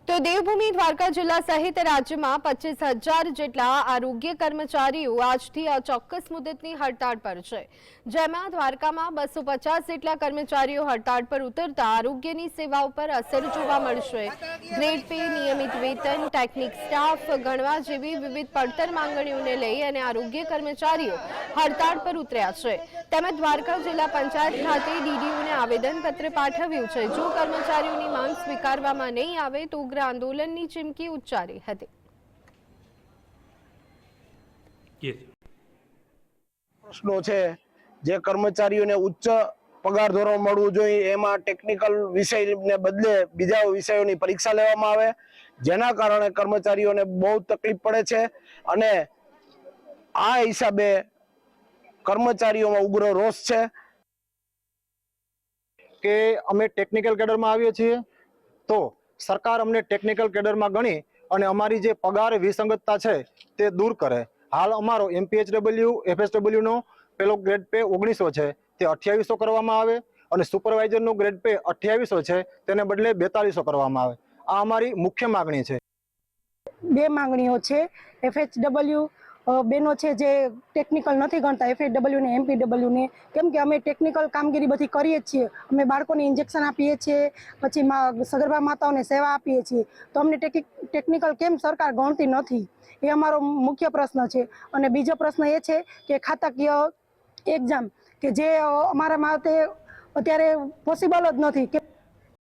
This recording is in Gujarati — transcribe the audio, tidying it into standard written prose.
તો દેવભૂમિ દ્વારકા જિલ્લા સહિત રાજ્યમાં 25,000 જેટલા આરોગ્ય કર્મચારીઓ આજથી અચોક્કસ મુદતની હડતાળ પર છે, જેમાં દ્વારકામાં 250 જેટલા કર્મચારીઓ હડતાળ પર ઉતરતા આરોગ્યની સેવાઓ પર અસર જોવા મળશે। ગ્રેડ પે, નિયમિત વેતન, ટેકનિક સ્ટાફ ગણવા જેવી વિવિધ પડતર માંગણીઓને લઈ અને આરોગ્ય કર્મચારીઓ હડતાળ પર ઉતર્યા છે। તેમજ દ્વારકા જિલ્લા પંચાયત ખાતે ડીડીઓને આવેદનપત્ર પાઠવ્યું છે। જો કર્મચારીઓની માંગ સ્વીકારવામાં નહીં આવે તો ઉગ્ર આંદોલનની ચીમકી ઉચ્ચારી હતી। પ્રશ્નો છે જે કર્મચારીઓને ઉચ્ચ પગાર ધોરણ મળવું જોઈએ એમાં ટેકનિકલ વિષયને બદલે બીજા વિષયોની પરીક્ષા લેવામાં આવે, જેના કારણે કર્મચારીઓને બહુ તકલીફ પડે છે અને આ હિસાબે કર્મચારીઓમાં ઉગ્ર રોષ છે કે અમે ટેકનિકલ કેડરમાં આવીએ છીએ તો સરકાર અમને ટેકનિકલ કેડરમાં ગણી અને અમારી જે પગાર વિસંગતતા છે તે દૂર કરે। હાલ અમારો MPHW FSW નો પેલો ગ્રેડ પે 1900 છે તે 2800 કરવામાં આવે અને સુપરવાઇઝરનો ગ્રેડ પે 2800 છે તેને બદલે 4200 કરવામાં આવે। આ અમારી મુખ્ય માંગણી છે। બે માંગણીઓ છે। FHW બેનો છે જે ટેકનિકલ નથી ગણતા, FHW ને MPW ને, કેમ કે અમે ટેકનિકલ કામગીરી બધી કરીએ છીએ। અમે બાળકોને ઇન્જેક્શન આપીએ છીએ, પછી સગર્ભા માતાઓને સેવા આપીએ છીએ, તો અમને ટેકનિકલ કેમ સરકાર ગણતી નથી, એ અમારો મુખ્ય પ્રશ્ન છે। અને બીજો પ્રશ્ન એ છે કે ખાતાકીય એક્ઝામ કે જે અમારા માટે અત્યારે પોસિબલ જ નથી કે